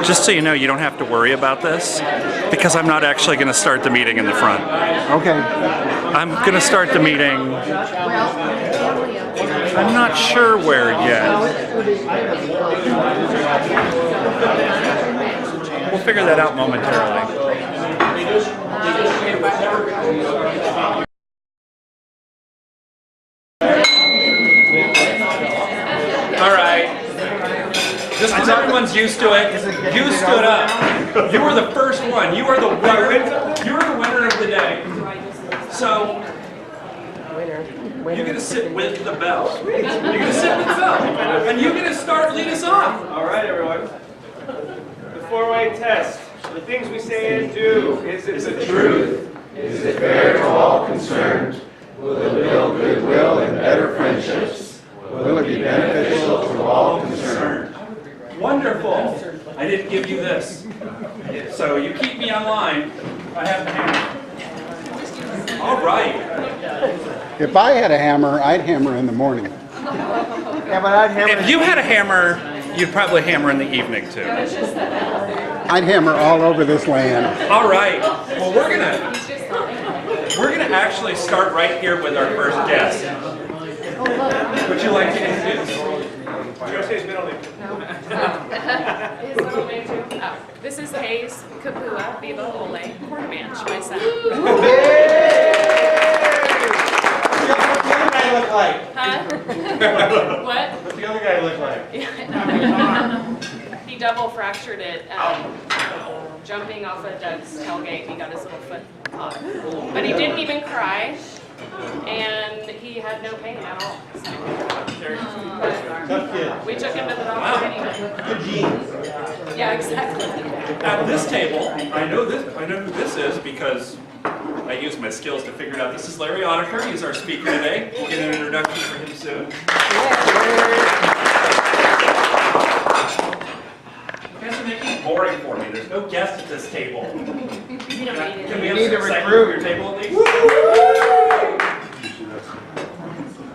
Just so you know, you don't have to worry about this because I'm not actually going to start the meeting in the front. Okay. I'm going to start the meeting. I'm not sure where yet. We'll figure that out momentarily. All right. Just because everyone's used to it, you stood up. You were the first one. You are the winner. You are the winner of the day. So you're going to sit with the bell. You're going to sit with the bell. And you're going to lead us off. All right, everyone. The four-way test. The things we say and do. Is it the truth? Is it fair to all concerned? Will it build goodwill and better friendships? Will it be beneficial to all concerned? Wonderful. I didn't give you this. So you keep me online. I have the hammer. All right. If I had a hammer, I'd hammer in the morning. Yeah, but I'd hammer. If you had a hammer, you'd probably hammer in the evening too. I'd hammer all over this land. All right. Well, we're gonna actually start right here with our first guest. Would you like to introduce? I'm going to say his middle name. His little name too? Oh, this is Hayes Kapua Viva Ole Cornmanch, my son. What's the other guy look like? Huh? What? What's the other guy look like? He double fractured it jumping off of Doug's tailgate. He got his little foot caught. But he didn't even cry, and he had no pain at all. Tough kid. We took him to the doctor anyway. Good genes. Yeah, exactly. At this table, I know who this is because I used my skills to figure it out. This is Larry Oetker. He's our speaker today. We'll get an introduction for him soon. You guys are making it boring for me. There's no guests at this table. You don't need it. Can we have need some to excitement recruit. for your table at least?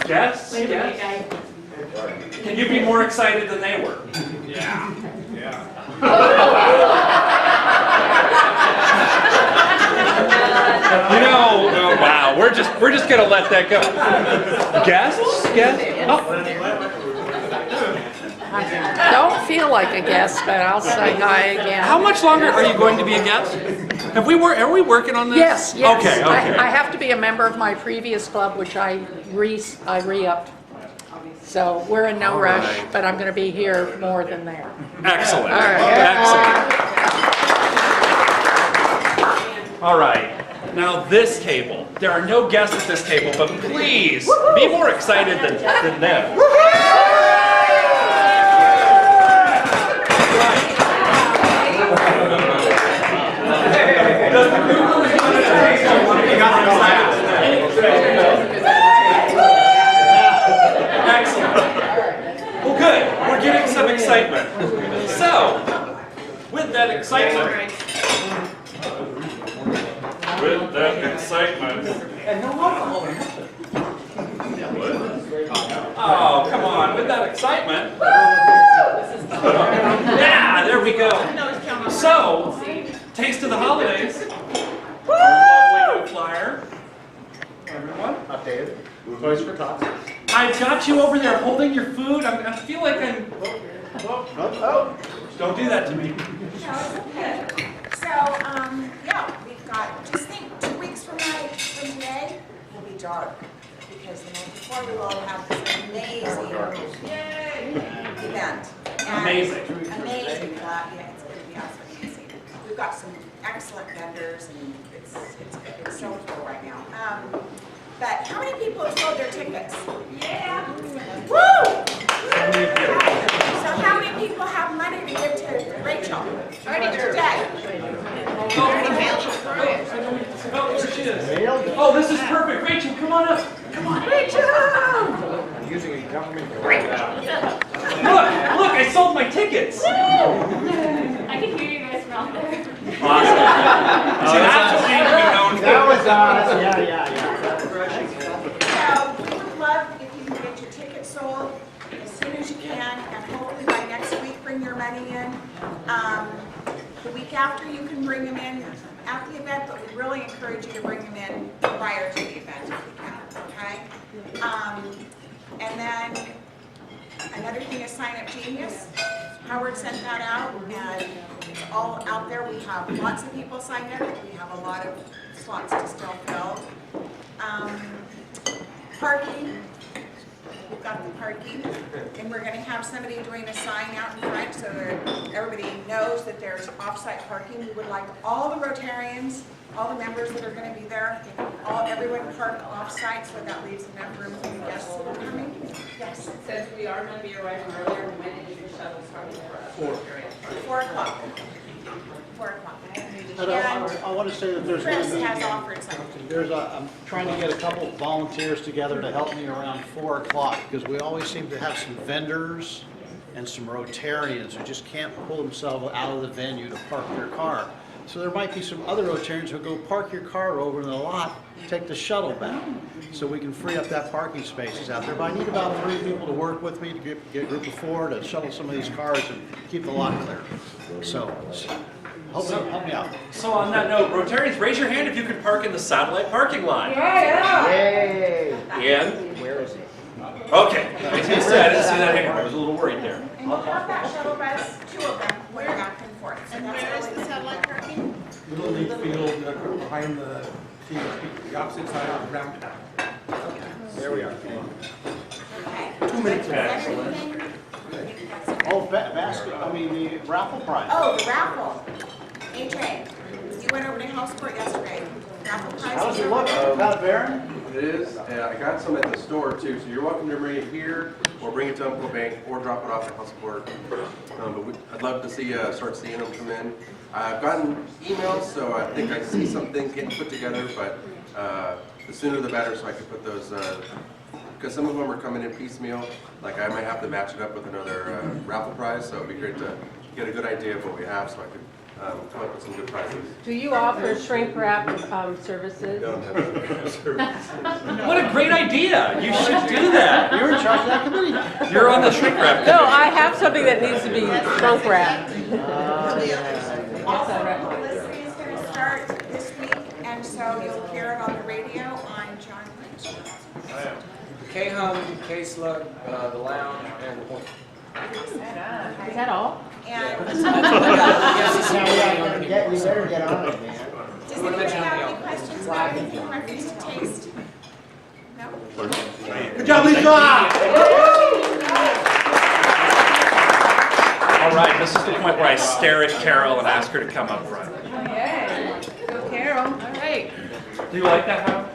Guests? Wait a minute, Yes? guys. Can you be more excited than they were? Yeah. You know, oh, wow, we're just gonna let that go. Guests? Oh. Don't feel like a guest, but I'll say hi again. How much longer are you going to be a guest? Are we working on this? Yes, yes. Okay. I have to be a member of my previous club, which I re-upped. So we're in no rush, right. but I'm going to be here more than there. Excellent. All right. Excellent. All right. Now this table. There are no guests at this table, but please be more excited than them. Excellent. Well, good. We're getting some excitement. So, with that excitement, oh, come on. With that excitement. Yeah, there we go. So, Taste of the Holidays. Our lovely new flyer. Everyone. Updated. Toys for Tots. I've got you over there holding your food. I feel like I'm... Don't do that to me. No, it's okay. So, yeah, we've got, just think, 2 weeks from today, will be dark. Because the night before, we will have this amazing event. And Amazing. Amazing. Yeah, it's going to be absolutely amazing. We've got some excellent vendors, and it's so cool right now. But how many people have sold their tickets? Yeah. Woo! So how many people have money to give to Rachel? Already today. Oh, there she is. Oh, this is perfect. Rachel, come on up. Come on. Rachel! Using a government. Look, I sold my tickets. I can hear you guys from out there. Awesome. See, that's what we need to be known for. That was us. Yeah. So we would love if you can get your tickets sold as soon as you can, and hopefully by next week bring your money money in. The week after, you can bring them in at the event, but we really encourage you to bring them in prior to the event if you can, okay? And then another thing is Sign Up Genius. Howard sent that out, and it's all out there. We have lots of people signed up. We have a lot of slots to still fill. Parking. We've got the parking, and we're going to have somebody doing a sign out in front so that everybody knows that there's off-site parking. We would like all the Rotarians, all the members that are going to be there, everyone park off-site so that leaves enough room for the guests that are coming. Yes. Since we are going to be arriving earlier, when is your shuttle starting for us? 4 o'clock. 4 o'clock. I want to say that there's going Chris to be, has offered something. I'm trying to get a couple of volunteers together to help me around 4 o'clock, because we always seem to have some vendors and some Rotarians who just can't pull themselves out of the venue to park their car. So there might be some other Rotarians who go park your car over in the lot, take the shuttle back, so we can free up that parking spaces out there. But I need about 3 people to work with me to get a group of 4 to shuttle some of these cars and keep the lot clear. So help me out. So on that note, Rotarians, raise your hand if you can park in the satellite parking lot. Yay! And? Where is it? Okay, I didn't see that hand. I was a little worried there. And we'll have that shuttle bus, 2 of them, going back and forth. So And that's where is really the satellite parking? Little League Field behind the opposite side of the round town. There we are. Okay. 2 minutes. Everything? Oh, the raffle prize. Oh, the raffle. AJ, you went over to Hellsport yesterday. Raffle prize. How does it look? Pat Barron? It is, and I got some at the store too, so you're welcome to bring it here, or bring it to Uncle Bank, or drop it off at Hellsport. I'd love to see, start seeing them come in. I've gotten emails, so I think I see some things getting put together, but the sooner the better, so I can put those, because some of them are coming in piecemeal, like I might have to match it up with another raffle prize, so it'd be great to get a good idea of what we have, so I could come up with some good prizes. Do you offer shrink wrap services? What a great idea! You should do that. You're in charge of that committee. You're on the shrink wrap No, committee. I have something that needs to be shrunk wrapped. Also, publicity is going to start this week, and so you'll hear it on the radio on John Lynch. K-Hum, K-Slug, the Lounge, and the Point. Is that all? And Yes, You better get on it, man. does anybody have any questions about anything in reference to taste? No? Good job, Lisa! All right, this is the point where I stare at Carol and ask her to come up front. Yay. Go Carol. All right. Do you like that, Howard?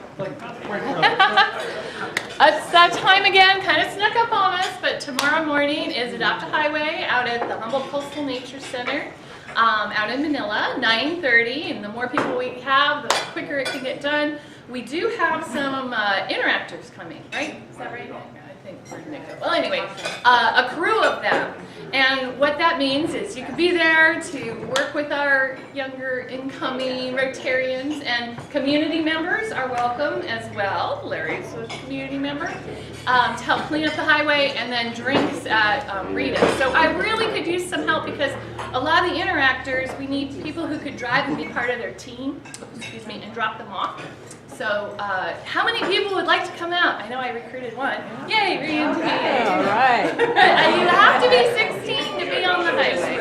It's that time again, kind of snuck up on us, but tomorrow morning is Adopt a Highway out at the Humboldt Coastal Nature Center out in Manila, 9:30, and the more people we have, the quicker it can get done. We do have some interactors coming, right? Is that right? I think we're going to go. Well, anyway, a crew of them. And what that means is you can be there to work with our younger incoming Rotarians, and community members are welcome as well. Larry's a community member, to help clean up the highway, and then drinks at Rita's. So I really could use some help, because a lot of the interactors, we need people who could drive and be part of their team, excuse me, and drop them off. So how many people would like to come out? I know I recruited one. Yay, Randy! All right. You have to be 16 to be on the highway.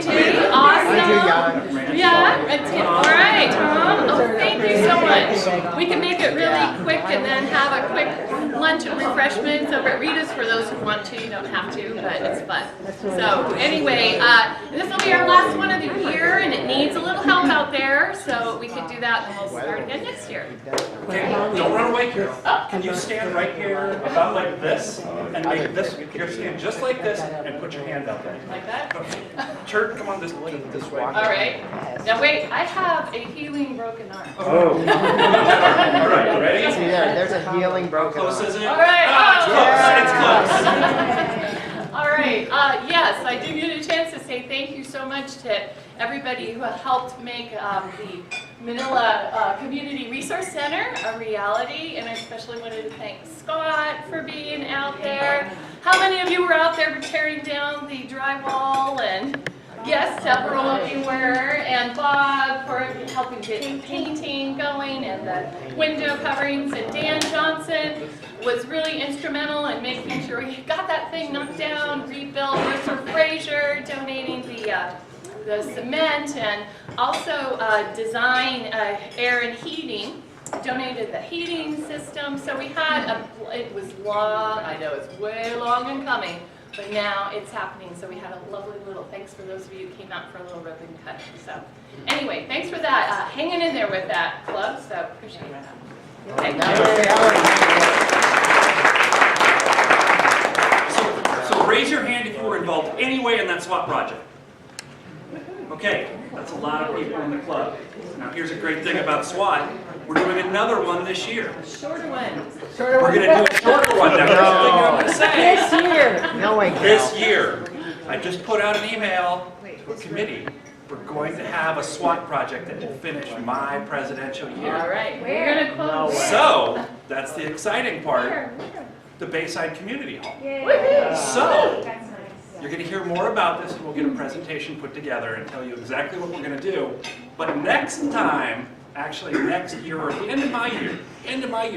AJ, awesome. Yeah, all right, Tom. Oh, thank you so much. We can make it really quick and then have a quick lunch and refreshments over at Rita's for those who want to. You don't have to, but it's fun. So anyway, this will be our last one of the year, and it needs a little help out there, so we could do that, and we'll start again next year. Okay, don't run away, Carol. Can you stand right here about like this and make this? Here, stand just like this and put your hand out there. Like that? Turn, come on this way. All right. Now wait, I have a healing broken arm. Oh. All right, ready? See there's a healing broken Close, isn't it? All right. It's close. All right. Yes, I did get a chance to say thank you so much to everybody who helped make the Manila Community Resource Center a reality, and I especially wanted to thank Scott for being out there, How many of you were out there tearing down the drywall? And yes, several of you were. And Bob for helping get painting going and the window coverings. And Dan Johnson was really instrumental in making sure we got that thing knocked down, rebuilt. Mr. Frazier donating the cement, and also design air and heating. Donated the heating system. So we had it was long, I know it's way long in coming, but now it's happening. So we had a lovely little, thanks for those of you who came out for a little ribbon cut. So anyway, thanks for that, hanging in there with that club, so appreciate that. Thank So raise your hand if you were involved anyway in that SWAT project. Okay, that's a lot of people in the club. Now here's a great thing about SWAT. We're doing another one this year. Shorter one. We're going to do a shorter one. Now, here's the thing I'm going to say. This year. No way. This year, I just put out an email to a committee. We're going to have a SWAT project that will finish my presidential year. All right, we're going to close. So, that's the exciting part, the Bayside Community Hall. So, you're going to hear more about this, and we'll get a presentation put together and tell you exactly what we're going to do. But next time, actually next year, or at the end of my year,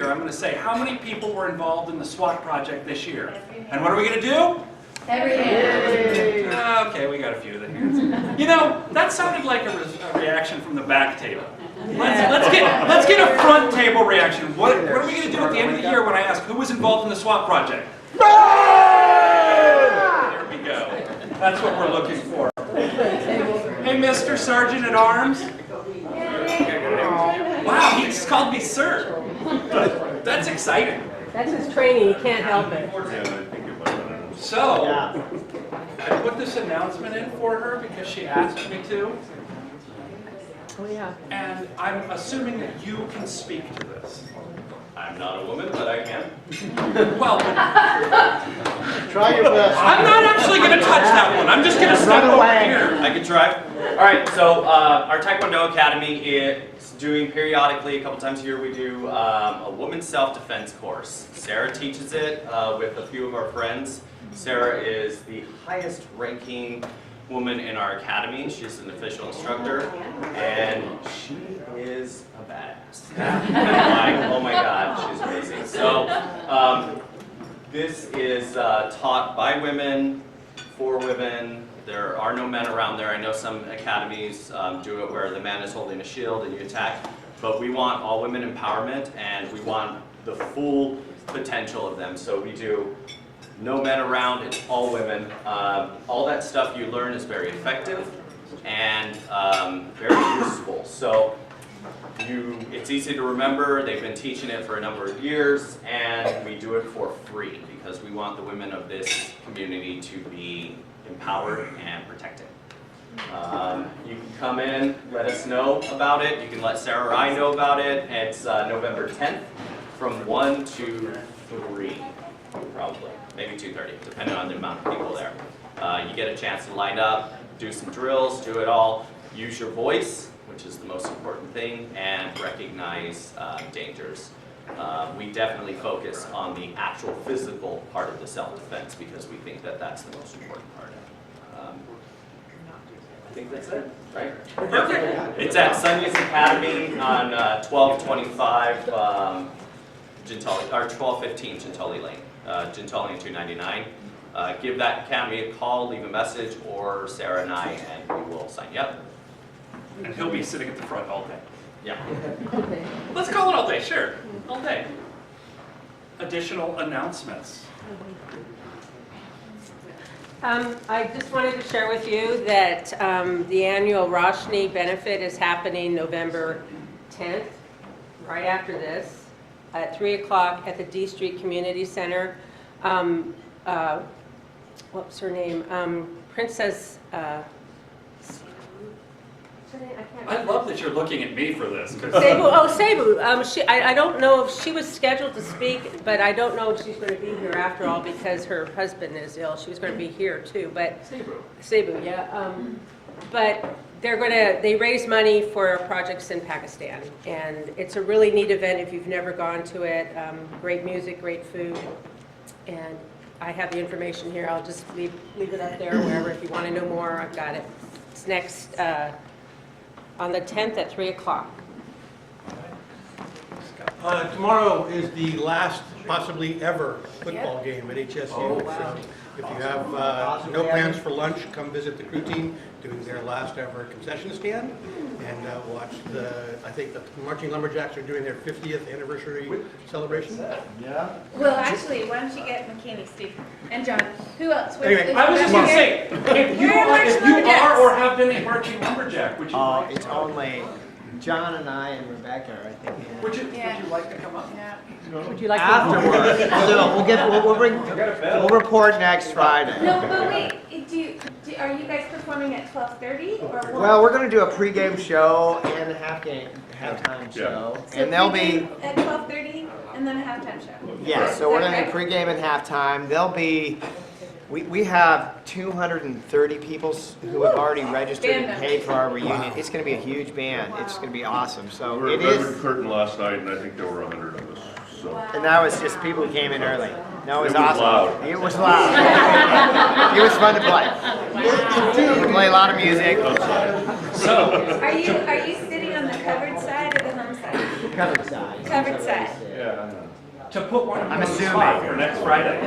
I'm going to say how many people were involved in the SWAT project this year. And what are we going to do? Everything. Okay, we got a few of the hands. You know, that sounded like a reaction from the back table. Let's get a front table reaction. What are we going to do at the end of the year when I ask who was involved in the SWAT project? There we go. That's what we're looking for. Hey, Mr. Sergeant at Arms. Wow, he just called me sir. That's exciting. That's his training, he can't help it. So, I put this announcement in for her because she asked me to. Oh, yeah. And I'm assuming that you can speak to this. I'm not a woman, but I can. Well, Try your best. I'm not actually going to touch that one. I'm just going to step over here. I can try. All right, so our Taekwondo Academy is doing periodically, a couple times a year, we do a women's self-defense course. Sarah teaches it with a few of our friends. Sarah is the highest ranking woman in our academy. She's an official instructor, and she is a badass. Oh my God, she's amazing. So this is taught by women, for women. There are no men around there. I know some academies do it where the man is holding a shield and you attack, but we want all women empowerment, and we want the full potential of them. So we do no men around, it's all women. All that stuff you learn is very effective and very useful. So it's easy to remember. They've been teaching it for a number of years, and we do it for free because we want the women of this community to be empowered and protected. You can come in, let us know about it. You can let Sarah or I know about it. It's November 10th from 1 to 3, probably. Maybe 2:30, depending on the amount of people there. You get a chance to line up, do some drills, do it all. Use your voice, which is the most important thing, and recognize dangers. We definitely focus on the actual physical part of the self-defense because we think that that's the most important part. I think that's it, right? Perfect. It's at Sunny's Academy on 1225 Gentoli, or 1215 Gentoli Lane. Gentoli and 299. Give that academy a call, leave a message, or Sarah and I, and we will sign you up. And he'll be sitting at the front all day. Yeah. Let's call it all day, sure. All day. Additional announcements. I just wanted to share with you that the annual Roshni benefit is happening November 10th, right after this, at 3 o'clock at the D Street Community Center. What's her name? Princess. I love that you're looking at me for this. Cebu. Oh, Cebu. I don't know if she was scheduled to speak, but I don't know if she's going to be here after all because her husband is ill. She was going to be here too, but Cebu, yeah. But they raise money for projects in Pakistan, and it's a really neat event if you've never gone to it. Great music, great food, and I have the information here. I'll just leave it up there wherever. If you want to know more, I've got it. It's next, on the 10th at 3 o'clock. Tomorrow is the last, possibly ever, football game at HSU. Oh, wow. So if you have no plans for lunch, come visit the crew team doing their last ever concession stand and watch I think the Marching Lumberjacks are doing their 50th anniversary celebration. Yeah. Well, actually, why don't you get McKinney, Steve, and John? Who else? Anyway, I was just gonna say, if you are or have been a marching lumberjack, would you like It's only John and I and Rebecca, I think. would you like to come up? Yeah. Would you like to? Afterwards, we'll report next Friday. No, but wait, are you guys performing at 12:30 or what? Well, we're gonna do a pregame show and a halftime show, So and they'll be, pregame at 12:30 and then a halftime show. yes, so we're Is gonna that do pregame and halftime. They'll be, we have 230 people who have already registered and paid for our reunion. It's gonna be a huge band. It's gonna be awesome, so We were it at Redwood is, Curtain last night, and I think there were 100 of us, so. and that was just people who came in early. No, it was It was awesome. loud. It was loud. It was fun to play. We play a lot of music. So, Are you sitting on the covered side or the home side? Covered side. Covered side. Yeah. to put one of I'm you on the assuming. spot for next Friday.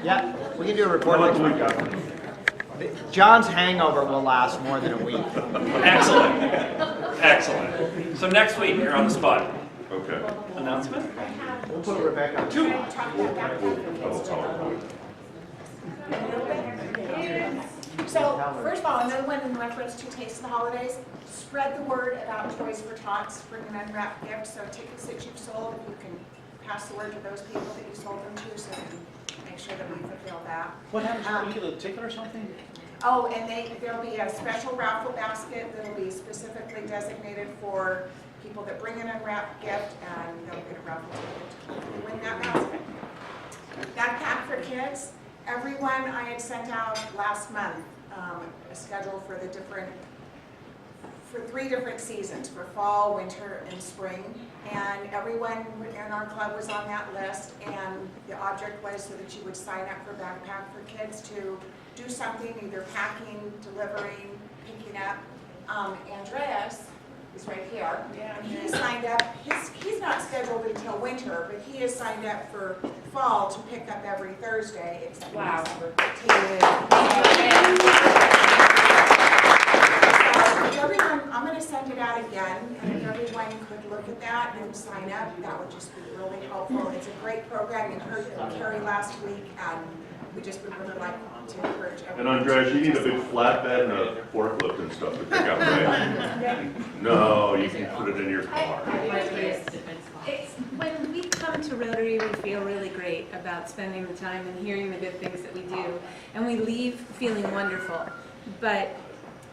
Yeah, we can do a report next week. John's hangover will last more than a week. Excellent. Excellent. So next week, you're on the spot. Okay. Announcement? We'll put Rebecca on. 2. So, first of all, another one in reference to Taste of the Holidays, spread the word about Toys for Tots, bring an unwrapped gift, so tickets that you've sold, you can pass the word to those people that you sold them to, so we can make sure that we fulfill that. What happens when you get a ticket or something? Oh, and there'll be a special raffle basket that'll be specifically designated for people that bring an unwrapped gift, and they'll get a raffle ticket to win that basket. Backpack for kids, everyone I had sent out last month, a schedule for for 3 different seasons, for fall, winter, and spring. And everyone in our club was on that list, and the object was so that you would sign up for Backpack for Kids to do something, either packing, delivering, picking up. Andreas is right here, and he signed up, he's not scheduled until winter, but he is signed up for fall to pick up every Thursday, except December 15th. Everyone, I'm going to send it out again, and if everyone could look at that and sign up, that would just be really helpful. It's a great program. You heard from Carrie last week, and we just would really like to encourage everyone. And Andres, you need a big flatbed and a forklift and stuff to pick up, right? No, you can put it in your car. It's when we come to Rotary, we feel really great about spending the time and hearing the good things that we do, and we leave feeling wonderful. But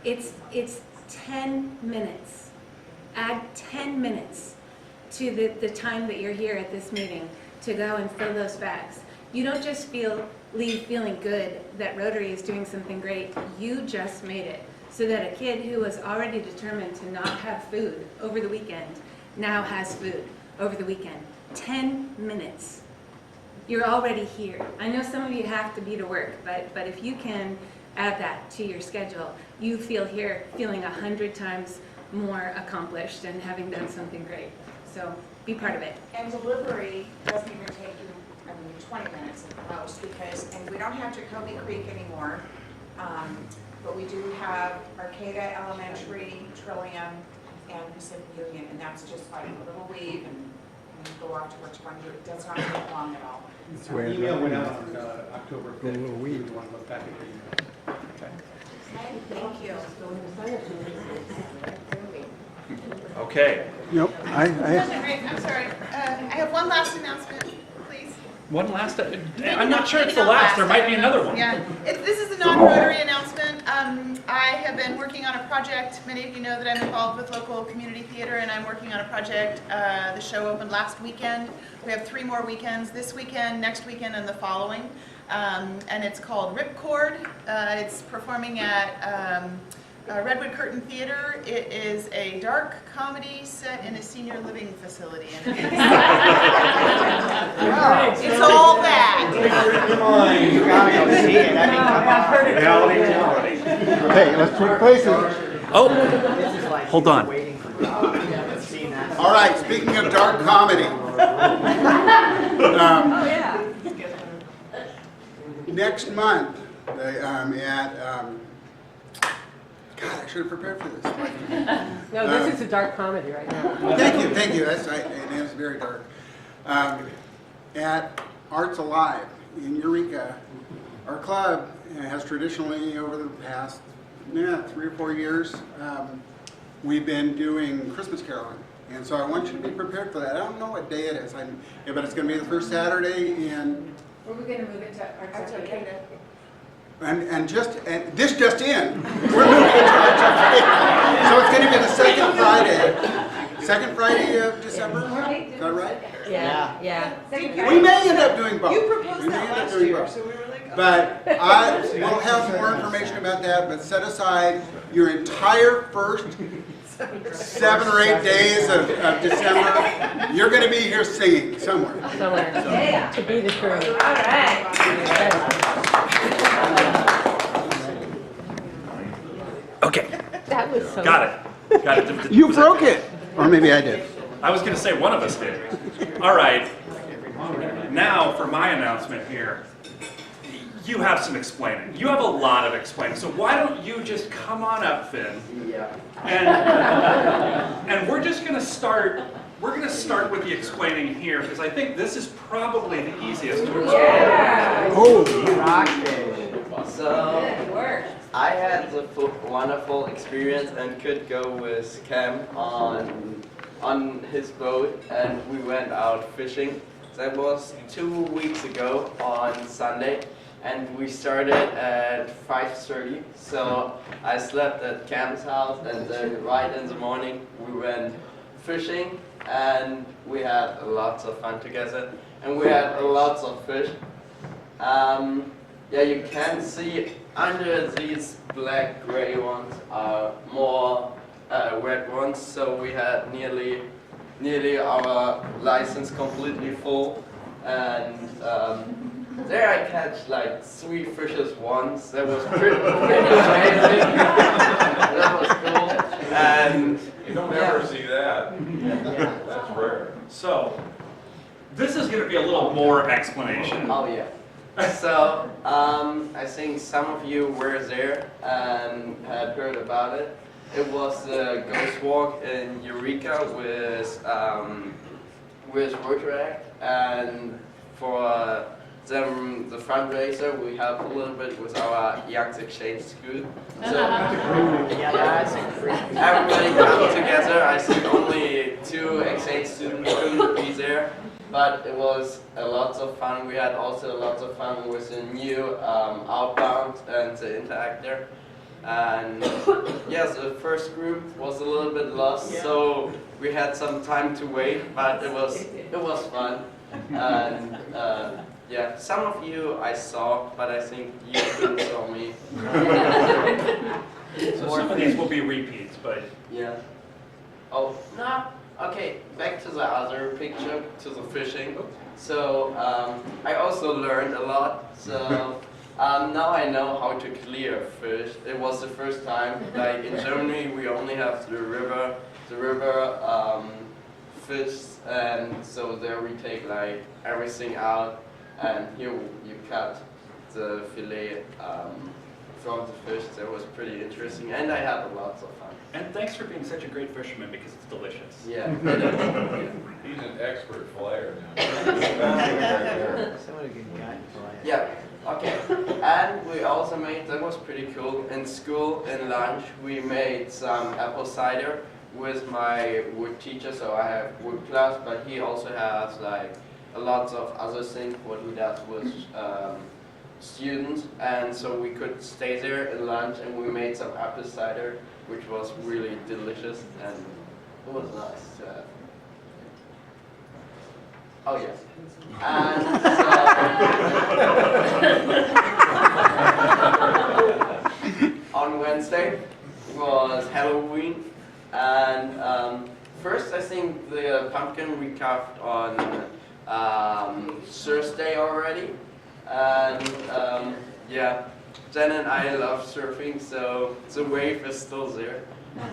it's 10 minutes. Add 10 minutes to the time that you're here at this meeting to go and fill those bags. You don't just leave feeling good that Rotary is doing something great. You just made it so that a kid who was already determined to not have food over the weekend now has food over the weekend. 10 minutes. You're already here. I know some of you have to be to work, but if you can add that to your schedule, you feel here feeling 100 times more accomplished and having done something great. So be part of it. And delivery doesn't even take you, 20 minutes at the most, and we don't have Jacoby Creek anymore, but we do have Arcata Elementary, Trillium, and Pacific Union, and that's just like a little weave, and you go off to which one, it does not take long at all. The email went out on October 5th. If you want to look back at the email. Okay, thank you. Okay. Nope, I'm sorry. I have one last announcement, please. One last, I'm not sure it's the last, there might be another one. Yeah, this is a non-Rotary announcement. I have been working on a project. Many of you know that I'm involved with local community theater, and I'm working on a project. The show opened last weekend. We have 3 more weekends, this weekend, next weekend, and the following. And it's called Ripcord. It's performing at Redwood Curtain Theater. It is a dark comedy set in a senior living facility. And it's all that. You gotta go see it. I mean, come on. Okay, let's switch places. Oh, This is like hold on. waiting for seeing that. All right, speaking of dark comedy. Next month, God, I should have prepared for this. No, this is a dark comedy right now. Thank you, that's right, it is very dark. At Arts Alive in Eureka, our club has traditionally, over the past 3 or 4 years, we've been doing Christmas caroling. And so I want you to be prepared for that. I don't know what day it is, but it's going to be the first Saturday in... Were we going to move it to Arcata? And this just in, we're moving to Arcata. So it's going to be the second Friday of December, is that right? Yeah. We may end up doing both. You proposed that last year, so we were like, But I will have more information about that, but set aside your entire first 7 or 8 days of December. You're going to be here singing somewhere. Somewhere. To be determined. All right. okay. That was so. Got it. You broke it. Or maybe I did. I was going to say one of us did. All right. Now for my announcement here. You have some explaining. You have a lot of explaining. So why don't you just come on up, Finn? Yeah. And we're just going to start. We're going to start with the explaining here because I think this is probably the easiest to explain. Yeah. Oh, Rockfish. So Good work. I had the wonderful experience and could go with Cam on his boat, and we went out fishing. That was 2 weeks ago on Sunday, and we started at 5:30. So I slept at Cam's house, and then right in the morning we went fishing, and we had lots of fun together, and we had lots of fish. Yeah, you can see under these black gray ones are more red ones, so we had nearly our license completely full, and there I catch like 3 fishes once. That was pretty crazy. That was cool. And You don't ever see that. That's rare. So this is going to be a little more explanation. Oh yeah. So I think some of you were there and had heard about it. It was the Ghost Walk in Eureka with Rotary, and for them, the fundraiser, we helped a little bit with our Young Exchange School. So everybody got together. I think only 2 exchange students couldn't be there, but it was a lot of fun. We had also lots of fun with the new Outbound and the Interactor. And yes, the first group was a little bit lost, so we had some time to wait, but it was fun. And yeah, some of you I saw, but I think you couldn't saw me. So some of these will be repeats, but yeah. Oh no. Okay, back to the other picture, to the fishing. So I also learned a lot. So now I know how to clear fish. It was the first time. Like in Germany, we only have the river fish, and so there we take like everything out, and here you cut the fillet from the fish. That was pretty interesting, and I had lots of fun. and thanks for being such a great fisherman because it's delicious. Yeah. He's an expert flayer now. Somebody can guide the fly. Yeah. Okay, and we also made, that was pretty cool, in school, in lunch, we made some apple cider with my wood teacher, so I have wood class, but he also has like a lot of other things, what he does with students, and so we could stay there in lunch, and we made some apple cider, which was really delicious, and it was nice to have. Oh yes. And so on Wednesday was Halloween, and first I think the pumpkin we carved on Thursday already, And yeah, Jen and I love surfing, so the wave is still there.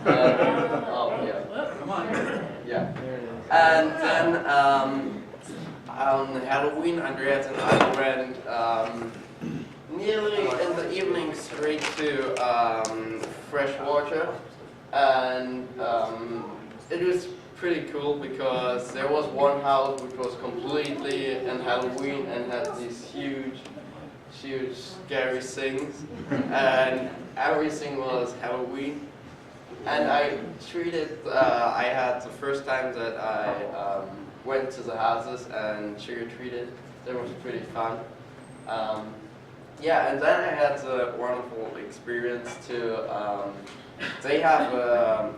Oh yeah, Come on. yeah. And then on Halloween, Andreas and I went nearly in the evening straight to freshwater, and it was pretty cool because there was one house which was completely in Halloween and had these huge scary things, and everything was Halloween. And I had the first time that I went to the houses and trick-or-treated. That was pretty fun. Yeah, and then I had the wonderful experience to, they have a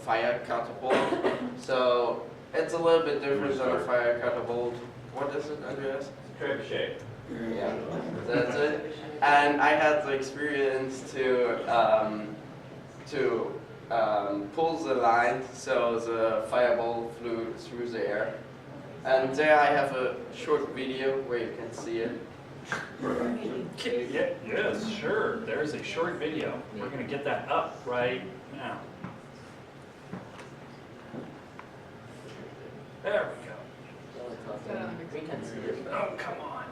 fire catapult, so it's a little bit different than a fire catapult. What is it, Andreas? Trebuchet. Yeah, that's it. And I had the experience to pull the line so the fireball flew through the air. And there I have a short video where you can see it. Yes, sure. There's a short video. We're going to get that up right now. There we go. We can see it. Oh, come on.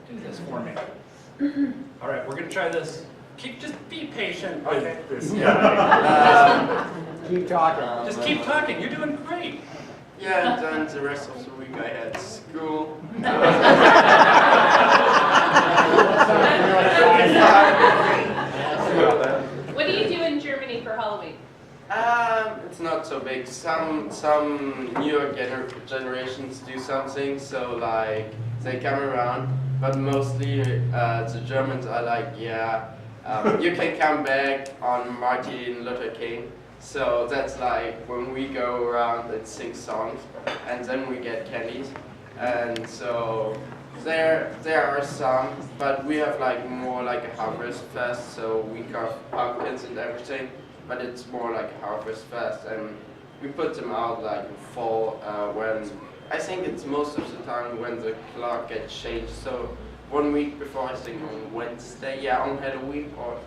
Do this for me. All right, we're going to try this. Just be patient with this guy. Keep talking. Just keep talking. You're doing great. Yeah, and then the rest of the week I had school. What do you do in Germany for Halloween? It's not so big. Some newer generations do something, so like they come around, but mostly the Germans are like, yeah, you can come back on Martin Luther King. So that's like when we go around and sing songs, and then we get candies. And so there are some, but we have like more like a harvest fest, so we carve pumpkins and everything, but it's more like a harvest fest, and we put them out like in fall when, I think it's most of the time when the clock gets changed. So 1 week before, I think on Wednesday, yeah, on Halloween, or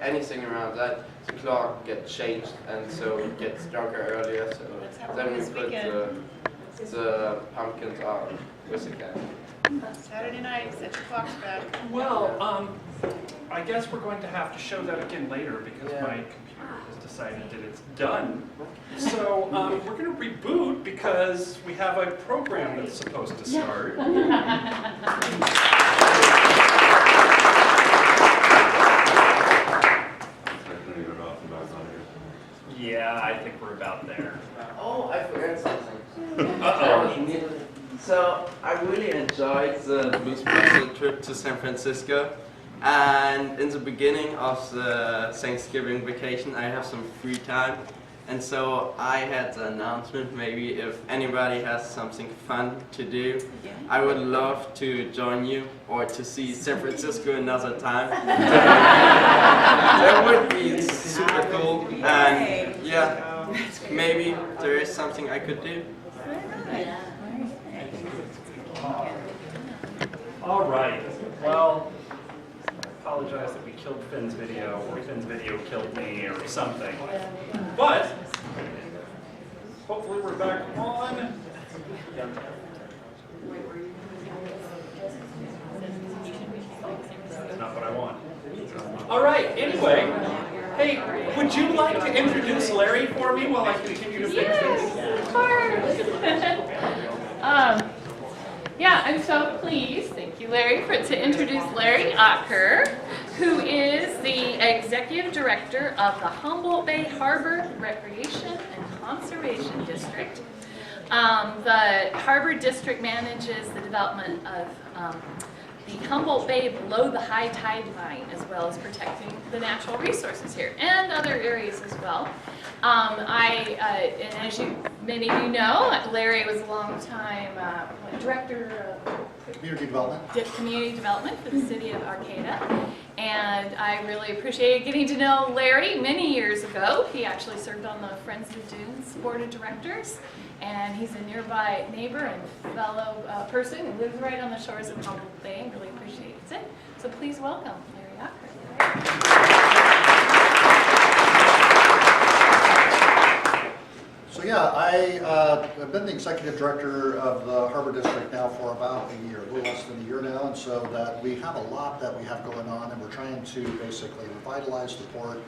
anything around that, the clock gets changed, and so it gets darker earlier, so then we put the pumpkins out with the cat. Saturday night, set your clocks back. Well, I guess we're going to have to show that again later because my computer has decided that it's done. So we're going to reboot because we have a program that's supposed to start. Yeah, I think we're about there. Oh, I forgot something. Uh-oh. So I really enjoyed the Blues Puzzle trip to San Francisco, and in the beginning of the Thanksgiving vacation I have some free time, and so I had the announcement, maybe if anybody has something fun to do, I would love to join you or to see San Francisco another time. That would be super cool, and yeah, maybe there is something I could do. All right. Well, I apologize that we killed Finn's video, or Finn's video killed me, or something. But hopefully we're back on. That's not what I want. All right. Anyway, hey, would you like to introduce Larry for me while I continue to fix things? Of course. Yeah, I'm so pleased, thank you Larry, to introduce Larry Oetker, who is the Executive Director of the Humboldt Bay Harbor Recreation and Conservation District. The Harbor District manages the development of the Humboldt Bay below the high tide line, as well as protecting the natural resources here and other areas as well. And as many of you know, Larry was a long time director of Community development. Community development for the city of Arcata. And I really appreciated getting to know Larry many years ago. He actually served on the Friends of Dunes Board of Directors. And he's a nearby neighbor and fellow person who lives right on the shores of Humboldt Bay and really appreciates it. So please welcome Larry Oetker. So yeah, I've been the executive director of the Harbor District now for about a year, a little less than a year now, and so that we have a lot that we have going on, and we're trying to basically revitalize the port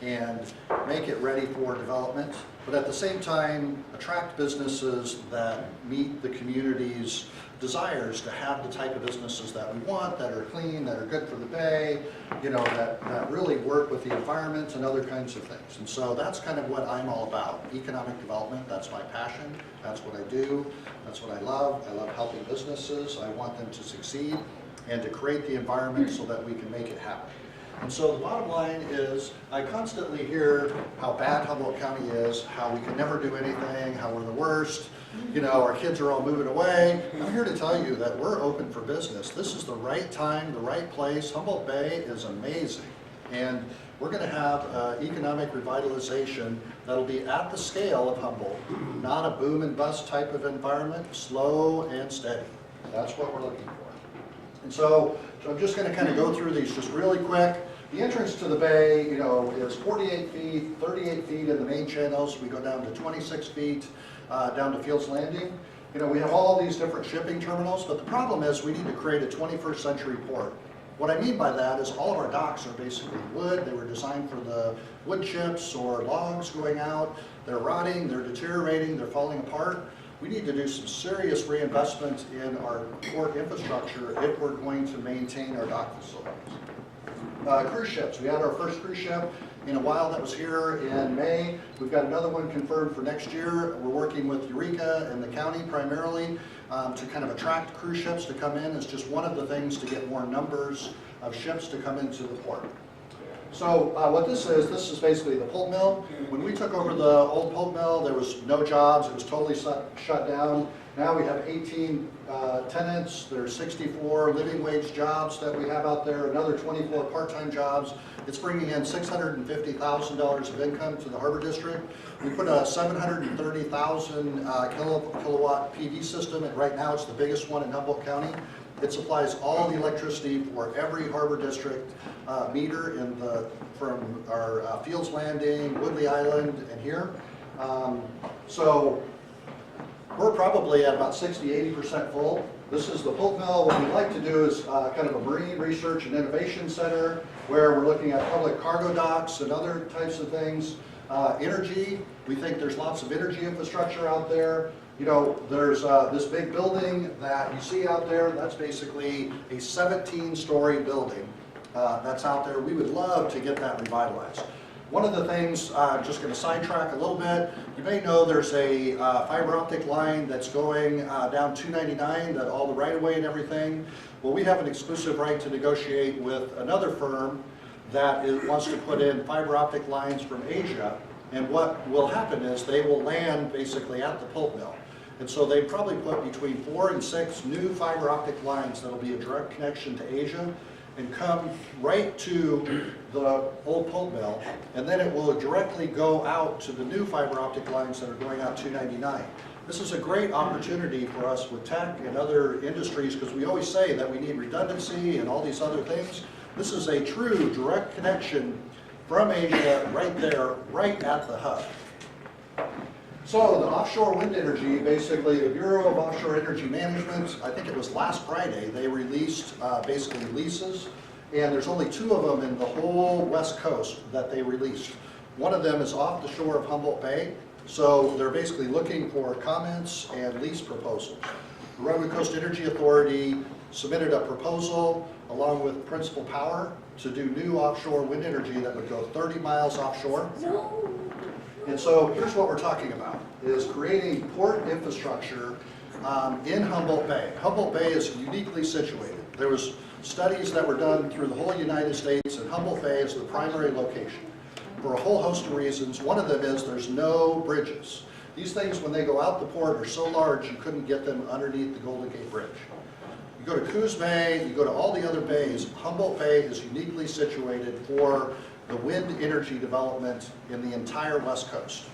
and make it ready for development, but at the same time attract businesses that meet the community's desires to have the type of businesses that we want, that are clean, that are good for the bay, you know, that really work with the environment and other kinds of things. And so that's kind of what I'm all about. Economic development, that's my passion, that's what I do, that's what I love. I love helping businesses. I want them to succeed and to create the environment so that we can make it happen. And so the bottom line is, I constantly hear how bad Humboldt County is, how we can never do anything, how we're the worst, you know, our kids are all moving away. I'm here to tell you that we're open for business. This is the right time, the right place. Humboldt Bay is amazing. And we're going to have economic revitalization that'll be at the scale of Humboldt, not a boom and bust type of environment, slow and steady. That's what we're looking for. And so I'm just going to kind of go through these just really quick. The entrance to the bay, you know, is 48 feet, 38 feet in the main channels. We go down to 26 feet down to Fields Landing. You know, we have all these different shipping terminals, but the problem is we need to create a 21st century port. What I mean by that is all of our docks are basically wood. They were designed for the wood chips or logs going out. They're rotting, they're deteriorating, they're falling apart. We need to do some serious reinvestment in our port infrastructure if we're going to maintain our dock facilities. Cruise ships. We had our first cruise ship in a while that was here in May. We've got another one confirmed for next year. We're working with Eureka and the county primarily to kind of attract cruise ships to come in. It's just one of the things to get more numbers of ships to come into the port. So what this is basically the pulp mill. When we took over the old pulp mill, there was no jobs. It was totally shut down. Now we have 18 tenants. There's 64 living wage jobs that we have out there, another 24 part-time jobs. It's bringing in $650,000 of income to the Harbor District. We put a 730,000 kilowatt PV system, and right now it's the biggest one in Humboldt County. It supplies all the electricity for every Harbor District meter from our Fields Landing, Woodley Island, and here. So we're probably at about 60–80% full. This is the pulp mill. What we like to do is kind of a marine research and innovation center where we're looking at public cargo docks and other types of things. Energy, we think there's lots of energy infrastructure out there. You know, there's this big building that you see out there. That's basically a 17-story building that's out there. We would love to get that revitalized. One of the things, I'm just going to sidetrack a little bit. You may know there's a fiber optic line that's going down 299, that all the right-of-way and everything. Well, we have an exclusive right to negotiate with another firm that wants to put in fiber optic lines from Asia. And what will happen is they will land basically at the pulp mill. And so they probably put between 4 and 6 new fiber optic lines that'll be a direct connection to Asia and come right to the old pulp mill, and then it will directly go out to the new fiber optic lines that are going out 299. This is a great opportunity for us with tech and other industries, because we always say that we need redundancy and all these other things. This is a true direct connection from Asia right there, right at the hub. So the offshore wind energy, basically the Bureau of Offshore Energy Management, I think it was last Friday, they released basically leases, and there's only 2 of them in the whole West Coast that they released. One of them is off the shore of Humboldt Bay, so they're basically looking for comments and lease proposals. The Redwood Coast Energy Authority submitted a proposal along with Principal Power to do new offshore wind energy that would go 30 miles offshore. And so here's what we're talking about, is creating port infrastructure in Humboldt Bay. Humboldt Bay is uniquely situated. There was studies that were done through the whole United States, and Humboldt Bay is the primary location for a whole host of reasons. One of them is there's no bridges. These things, when they go out the port, are so large you couldn't get them underneath the Golden Gate Bridge. You You go to Coos Bay, you go to all the other bays, Humboldt Bay is uniquely situated for the wind energy development in the entire West Coast.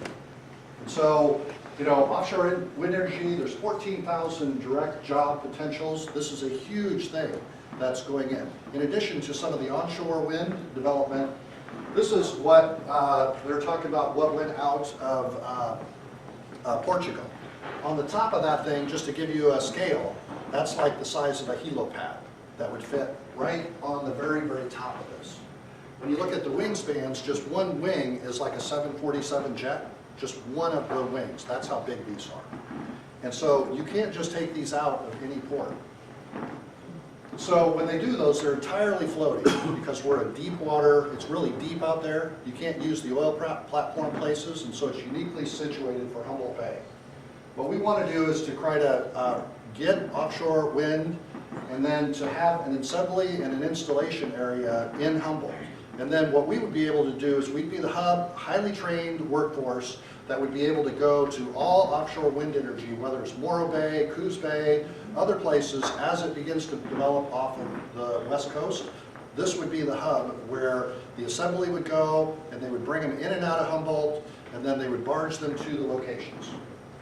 And so, you know, offshore wind energy, there's 14,000 direct job potentials. This is a huge thing that's going in. In addition to some of the onshore wind development, this is what they're talking about, what went out of Portugal. On the top of that thing, just to give you a scale, that's like the size of a helipad that would fit right on the very, very top of this. When you look at the wingspans, just one wing is like a 747 jet, just one of the wings. That's how big these are. And so you can't just take these out of any port. So when they do those, they're entirely floating because we're in deep water. It's really deep out there. You can't use the oil platform places, and so it's uniquely situated for Humboldt Bay. What we want to do is to try to get offshore wind and then to have an assembly and an installation area in Humboldt. And then what we would be able to do is we'd be the hub, highly trained workforce that would be able to go to all offshore wind energy, whether it's Morro Bay, Coos Bay, other places, as it begins to develop off of the West Coast. This would be the hub where the assembly would go, and they would bring them in and out of Humboldt, and then they would barge them to the locations.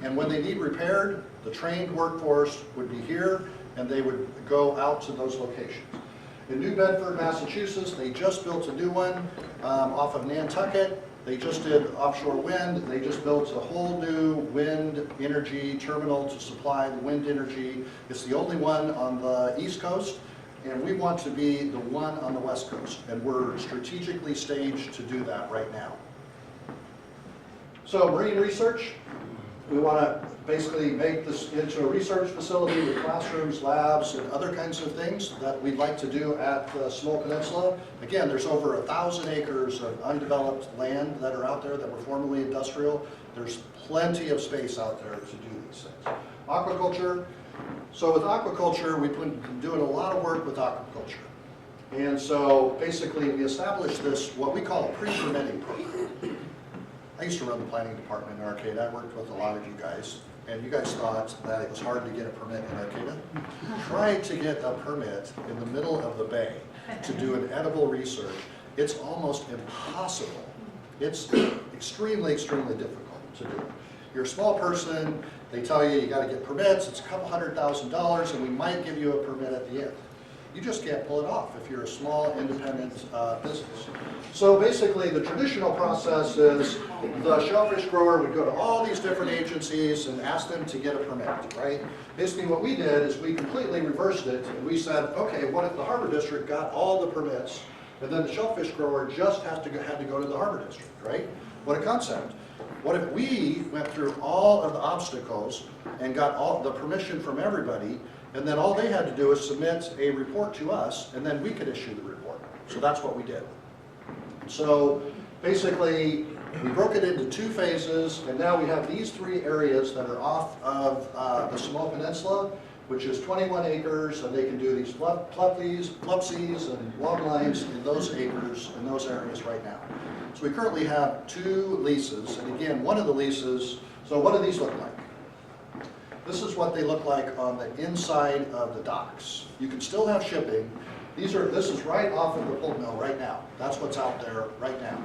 And when they need repaired, the trained workforce would be here, and they would go out to those locations. In New Bedford, Massachusetts, they just built a new one off of Nantucket. They just did offshore wind. They just built a whole new wind energy terminal to supply the wind energy. It's the only one on the East Coast, and we want to be the one on the West Coast, and we're strategically staged to do that right now. So marine research, we want to basically make this into a research facility with classrooms, labs, and other kinds of things that we'd like to do at the Small Peninsula. Again, there's over 1,000 acres of undeveloped land that are out there that were formerly industrial. There's plenty of space out there to do these things. Aquaculture. So with aquaculture, we've been doing a lot of work with aquaculture. And so basically we established this, what we call a pre-permitting program. I used to run the planning department in Arcata. I worked with a lot of you guys, and you guys thought that it was hard to get a permit in Arcata. Try to get a permit in the middle of the bay to do an edible research. It's almost impossible. It's extremely, extremely difficult to do. You're a small person, they tell you got to get permits, it's a couple $100,000, and we might give you a permit at the end. You just can't pull it off if you're a small independent business. So basically the traditional process is the shellfish grower would go to all these different agencies and ask them to get a permit, right? Basically what we did is we completely reversed it, and we said, okay, what if the Harbor District got all the permits, and then the shellfish grower just had to go to the Harbor District, right? What a concept. What if we went through all of the obstacles and got all the permission from everybody, and then all they had to do is submit a report to us, and then we could issue the report. So that's what we did. So basically, we broke it into 2 phases, and now we have these 3 areas that are off of the Small Peninsula, which is 21 acres, and they can do these flupsies and longlines in those acres, in those areas right now. So we currently have 2 leases, and again, one of the leases, so what do these look like? This is what they look like on the inside of the docks. You can still have shipping. This is right off of the pulp mill right now. That's what's out there right now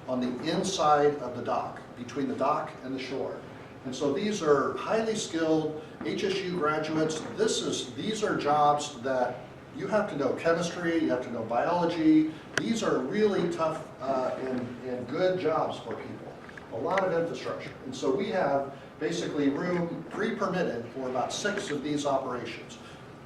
on the inside of the dock, between the dock and the shore. And so these are highly skilled HSU graduates. These are jobs that you have to know chemistry, you have to know biology. These are really tough and good jobs for people. A lot of infrastructure. And so we have basically room pre-permitted for about 6 of these operations.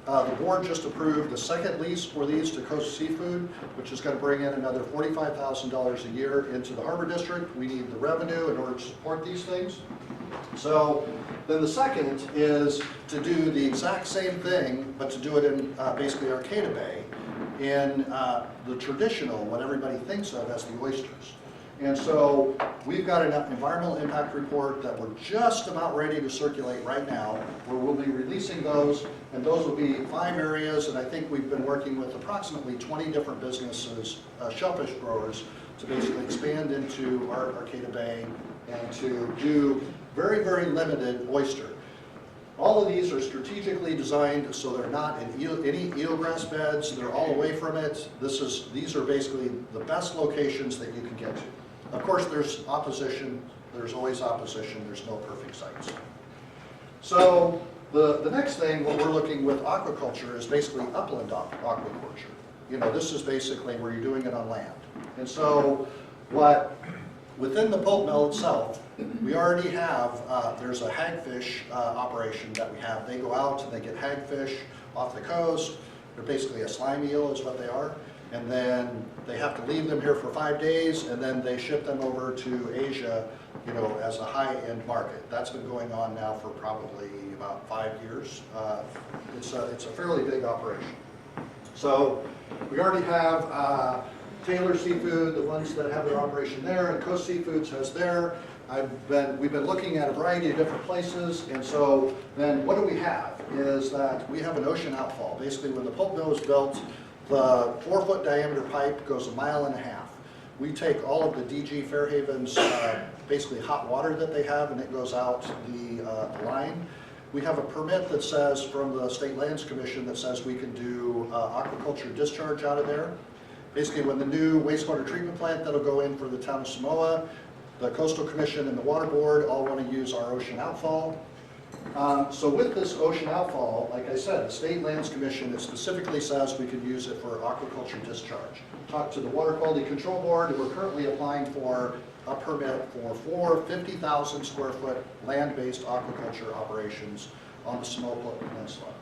The board just approved the 2nd lease for these to Coast Seafood, which is going to bring in another $45,000 a year into the Harbor District. We need the revenue in order to support these things. So then the second is to do the exact same thing, but to do it in basically Arcata Bay in the traditional, what everybody thinks of as the oysters. And so we've got an environmental impact report that we're just about ready to circulate right now, where we'll be releasing those, and those will be 5 areas, and I think we've been working with approximately 20 different businesses, shellfish growers, to basically expand into our Arcata Bay and to do very, very limited oyster. All of these are strategically designed so they're not in any eelgrass beds. They're all away from it. These are basically the best locations that you can get to. Of course, there's opposition. There's always opposition. There's no perfect sites. So the next thing, what we're looking with aquaculture is basically upland aquaculture. You know, this is basically where you're doing it on land. And so within the pulp mill itself, we already have, there's a hagfish operation that we have. They go out and they get hagfish off the coast. They're basically a slime eel is what they are. And then they have to leave them here for 5 days, and then they ship them over to Asia, you know, as a high-end market. That's been going on now for probably about 5 years. It's a fairly big operation. So we already have Taylor Seafood, the ones that have their operation there, and Coast Seafoods has their. We've been looking at a variety of different places, and so then what do we have is that we have an ocean outfall. Basically, when the pulp mill is built, the 4-foot diameter pipe goes 1.5 miles. We take all of the DG Fairhaven's basically hot water that they have, and it goes out the line. We have a permit that says from the State Lands Commission that says we can do aquaculture discharge out of there. Basically, when the new wastewater treatment plant that'll go in for the town of Samoa, the Coastal Commission and the Water Board all want to use our ocean outfall. So with this ocean outfall, like I said, the State Lands Commission, it specifically says we can use it for aquaculture discharge. Talked to the Water Quality Control Board, and we're currently applying for a permit for 4 50,000 square foot land-based aquaculture operations on the Samoa Peninsula.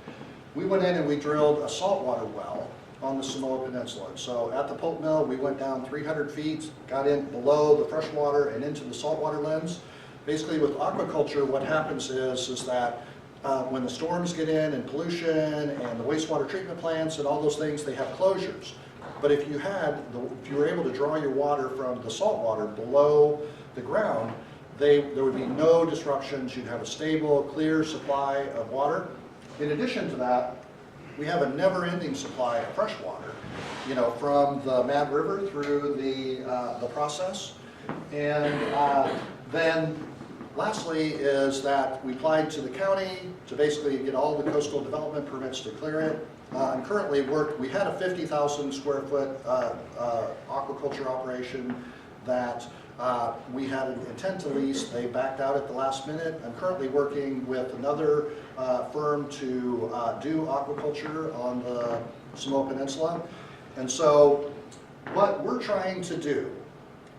We went in and we drilled a saltwater well on the Samoa Peninsula. So at the pulp mill, we went down 300 feet, got in below the freshwater and into the saltwater lens. Basically with aquaculture, what happens is that when the storms get in and pollution and the wastewater treatment plants and all those things, they have closures. But if you were able to draw your water from the saltwater below the ground, there would be no disruptions. You'd have a stable, clear supply of water. In addition to that, we have a never-ending supply of fresh water, you know, from the Mad River through the process. And then lastly is that we applied to the county to basically get all the coastal development permits to clear it. And currently we had a 50,000 square foot aquaculture operation that we had an intent to lease. They backed out at the last minute. I'm currently working with another firm to do aquaculture on the Samoa Peninsula. And so what we're trying to do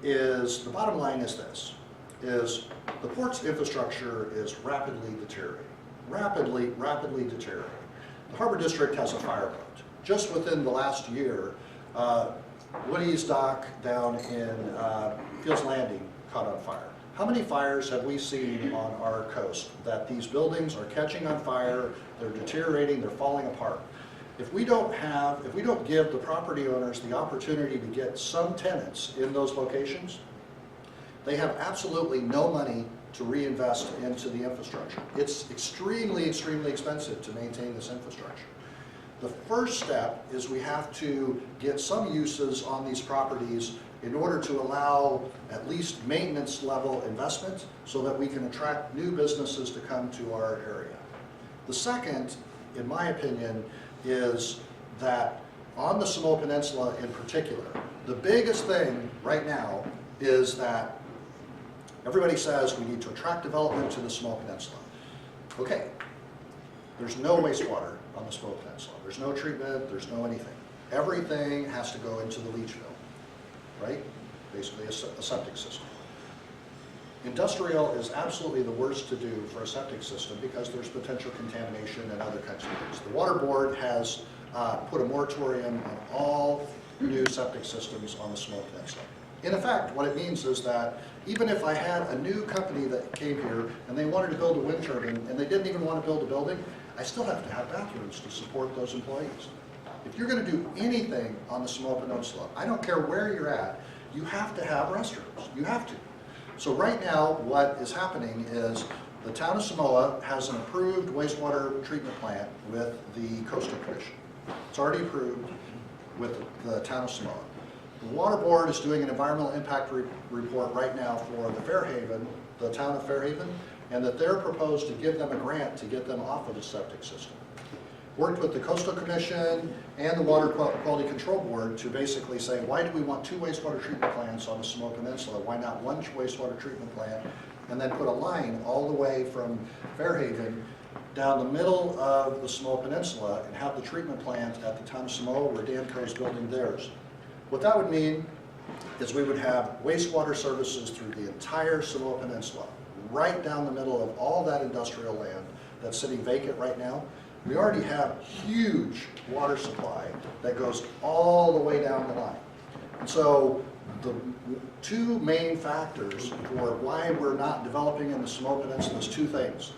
is, the bottom line is this, is the port's infrastructure is rapidly deteriorating. Rapidly deteriorating. The Harbor District has a fire boat. Just within the last year, Woody's Dock down in Fields Landing caught on fire. How many fires have we seen on our coast that these buildings are catching on fire, they're deteriorating, they're falling apart? If we don't give the property owners the opportunity to get some tenants in those locations, they have absolutely no money to reinvest into the infrastructure. It's extremely, extremely expensive to maintain this infrastructure. The first step is we have to get some uses on these properties in order to allow at least maintenance level investment so that we can attract new businesses to come to our area. The second, in my opinion, is that on the Samoa Peninsula in particular, the biggest thing right now is that everybody says we need to attract development to the Samoa Peninsula. Okay, there's no wastewater on the Samoa Peninsula. There's no treatment, there's no anything. Everything has to go into the leach field, right? Basically a septic system. Industrial is absolutely the worst to do for a septic system because there's potential contamination and other kinds of things. The Water Board has put a moratorium on all new septic systems on the Samoa Peninsula. In effect, what it means is that even if I had a new company that came here and they wanted to build a wind turbine and they didn't even want to build a building, I still have to have bathrooms to support those employees. If you're going to do anything on the Samoa Peninsula, I don't care where you're at, you have to have restrooms. You have to. So right now, what is happening is the town of Samoa has an approved wastewater treatment plant with the Coastal Commission. It's already approved with the town of Samoa. The Water Board is doing an environmental impact report right now for the Fairhaven, the town of Fairhaven, and that they're proposed to give them a grant to get them off of the septic system. Worked with the Coastal Commission and the Water Quality Control Board to basically say, why do we want 2 wastewater treatment plants on the Samoa Peninsula? Why not 1 wastewater treatment plant? And then put a line all the way from Fairhaven down the middle of the Samoa Peninsula and have the treatment plant at the town of Samoa where Danco is building theirs. What that would mean is we would have wastewater services through the entire Samoa Peninsula, right down the middle of all that industrial land that's sitting vacant right now. We already have huge water supply that goes all the way down the line. And so the 2 main factors for why we're not developing in the Samoa Peninsula is 2 things.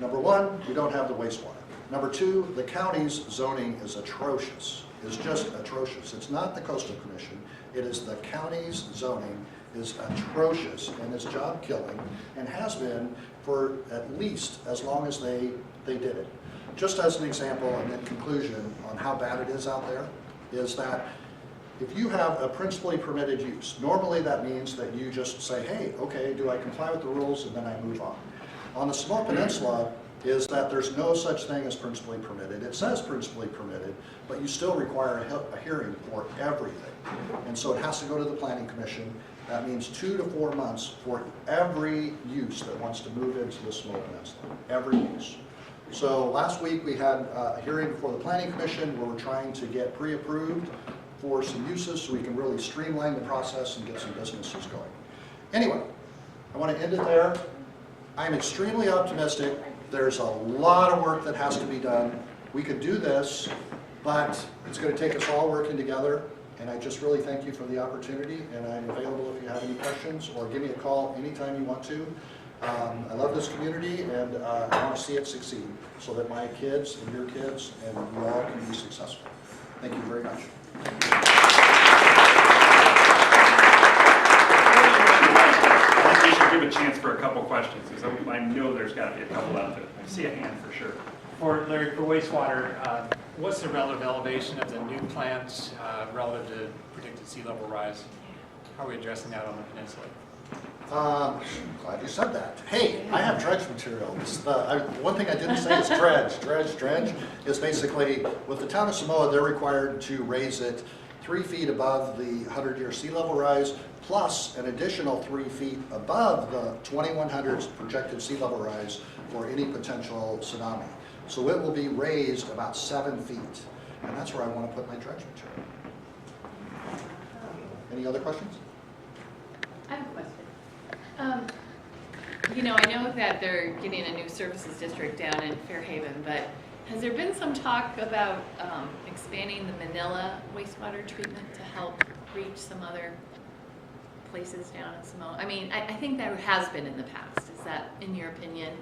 Number 1, we don't have the wastewater. Number 2, the county's zoning is atrocious. It's just atrocious. It's not the Coastal Commission. It is the county's zoning is atrocious and is job killing and has been for at least as long as they did it. Just as an example and in conclusion on how bad it is out there, is that if you have a principally permitted use, normally that means that you just say, hey, okay, do I comply with the rules, and then I move on. On the Samoa Peninsula is that there's no such thing as principally permitted. It says principally permitted, but you still require a hearing for everything. And so it has to go to the Planning Commission. That means 2 to 4 months for every use that wants to move into the Samoa Peninsula, every use. So last week we had a hearing before the Planning Commission where we're trying to get pre-approved for some uses so we can really streamline the process and get some businesses going. Anyway, I want to end it there. I'm extremely optimistic. There's a lot of work that has to be done. We could do this, but it's going to take us all working together. And I just really thank you for the opportunity, and I'm available if you have any questions, or give me a call anytime you want to. I love this community, and I want to see it succeed so that my kids and your kids and you all can be successful. Thank you very much. I think we should give a chance for a couple questions, because I know there's got to be a couple out there. I see a hand for sure. For Larry, for wastewater, what's the relative elevation of the new plants relative to predicted sea level rise? How are we addressing that on the peninsula? Glad you said that. Hey, I have dredge material. One thing I didn't say is dredge. Dredge is basically, with the town of Samoa, they're required to raise it 3 feet above the 100-year sea level rise, plus an additional 3 feet above the 2100's projected sea level rise for any potential tsunami. So it will be raised about 7 feet, and that's where I want to put my dredge material. Any other questions? I have a question. You know, I know that they're getting a new services district down in Fairhaven, but has there been some talk about expanding the Manila wastewater treatment to help reach some other places down in Samoa? I mean, I think that has been in the past. Is that, in your opinion,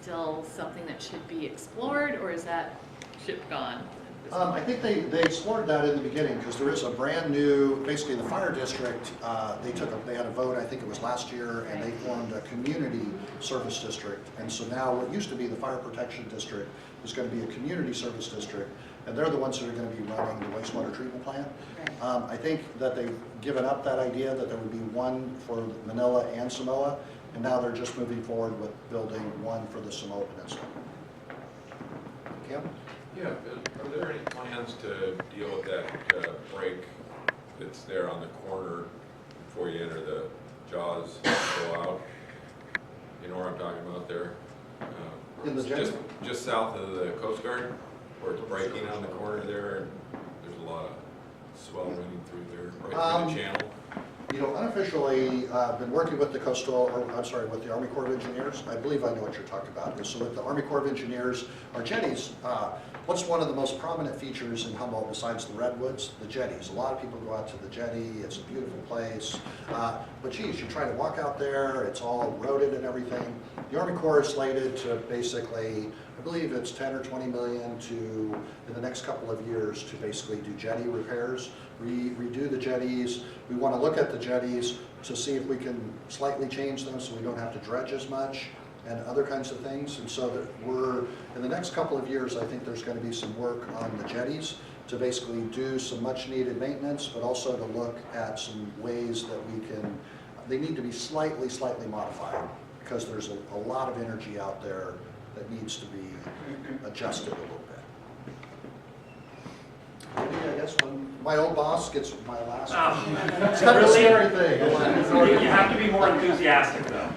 still something that should be explored, or is that ship gone? I think they explored that in the beginning, because there is a brand new, basically the fire district, they had a vote, I think it was last year, and they formed a community service district. And so now what used to be the fire protection district is going to be a community service district, and they're the ones that are going to be running the wastewater treatment plant. I think that they've given up that idea that there would be one for Manila and Samoa, and now they're just moving forward with building one for the Samoa Peninsula. Kim? Yeah, are there any plans to deal with that break that's there on the corner before you enter the Jaws go out? You know where I'm talking about there? In the just south of the Coast Guard, where it's breaking on the corner there, and there's a lot of swell running through there, right through the channel. You know, unofficially, I've been working with the with the Army Corps of Engineers. I believe I know what you're talking about. So with the Army Corps of Engineers, our jetties, what's one of the most prominent features in Humboldt besides the redwoods? The jetties. A lot of people go out to the jetty. It's a beautiful place. But geez, you try to walk out there, it's all eroded and everything. The Army Corps is slated to basically, I believe it's 10 or 20 million to, in the next couple of years, to basically do jetty repairs, redo the jetties. We want to look at the jetties to see if we can slightly change them so we don't have to dredge as much and other kinds of things. And so that we're, in the next couple of years, I think there's going to be some work on the jetties to basically do some much needed maintenance, but also to look at some ways that we can, they need to be slightly modified, because there's a lot of energy out there that needs to be adjusted a little bit. Maybe, I guess, when my old boss gets my last one. It's kind of a scary thing. You have to be more enthusiastic, though.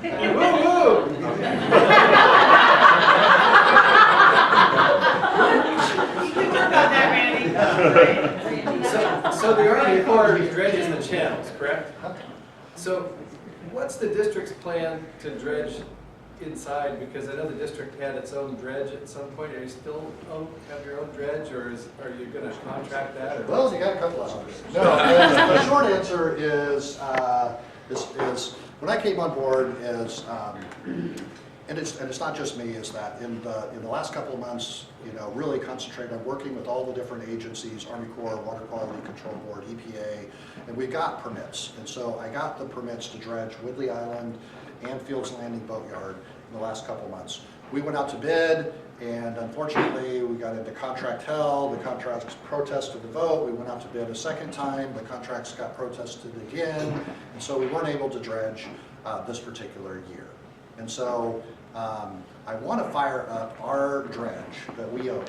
So the Army Corps dredges the channels, correct? So what's the district's plan to dredge inside? Because I know the district had its own dredge at some point. Are you still have your own dredge, or are you going to contract that? Or? Well, you got a couple of options. No, the short answer is when I came on board and it's not just me, is that in the last couple of months, really concentrate on working with all the different agencies, Army Corps, Water Quality Control Board, EPA, and we got permits. And so I got the permits to dredge Woodley Island and Fields Landing Boatyard in the last couple of months. We went out to bid, and unfortunately, we got into contract hell. The contracts protested the vote. We went out to bid a second time. The contracts got protested again, and so we weren't able to dredge this particular year. And so I want to fire up our dredge that we own.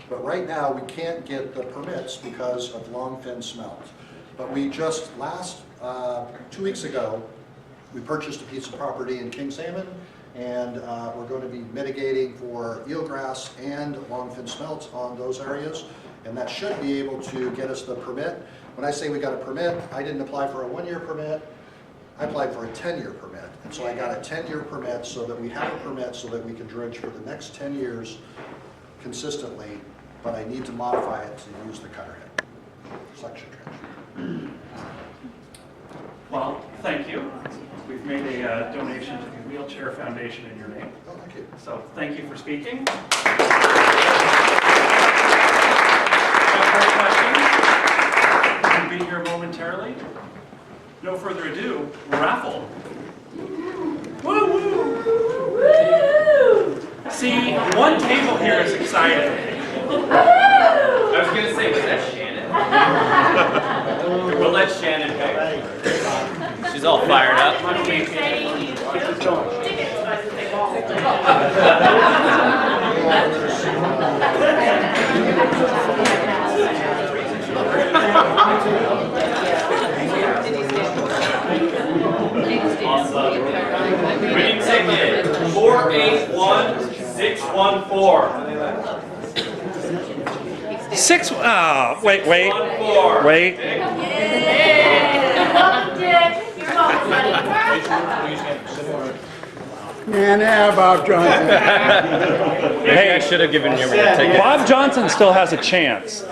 But right now, we can't get the permits because of longfin smelt. But we just 2 weeks ago, we purchased a piece of property in King Salmon, and we're going to be mitigating for eelgrass and longfin smelt on those areas, and that should be able to get us the permit. When I say we got a permit, I didn't apply for a 1-year permit, I applied for a 10-year permit, and so I got a 10-year permit so that we have a permit so that we can dredge for the next 10 years consistently, but I need to modify it to use the cutter head suction dredge. Well, thank you. We've made a donation to the Wheelchair Foundation in your name. Oh, thank you. So thank you for speaking. We'll be here momentarily. No further ado, raffle. Woo woo! See, one table here is excited. I was going to say, was that Shannon? We'll let Shannon pay. She's all fired up. Awesome. We didn't take it. 481614. Wait. And Bob Johnson. Hey, I should have given you a ticket. Bob Johnson still has a chance.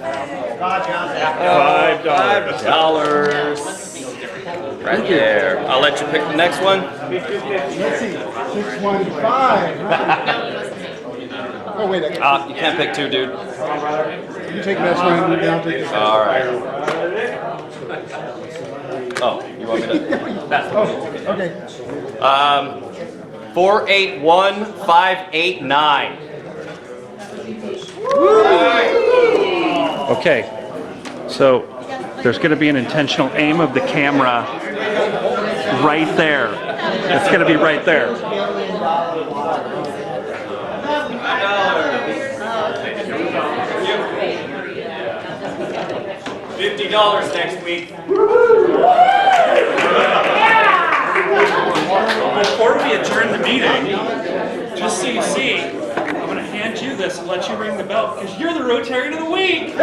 $5. Right there. I'll let you pick the next one. Let's see, 615. Oh, wait. You can't pick two, dude. You take this one, and I'll take this one. All right. Oh, you want me to? Okay. 481589. Okay, so there's going to be an intentional aim of the camera right there. It's going to be right there. $50 next week. Before we adjourn the meeting, just so you see, I'm going to hand you this and let you ring the bell because you're the Rotarian of the Week.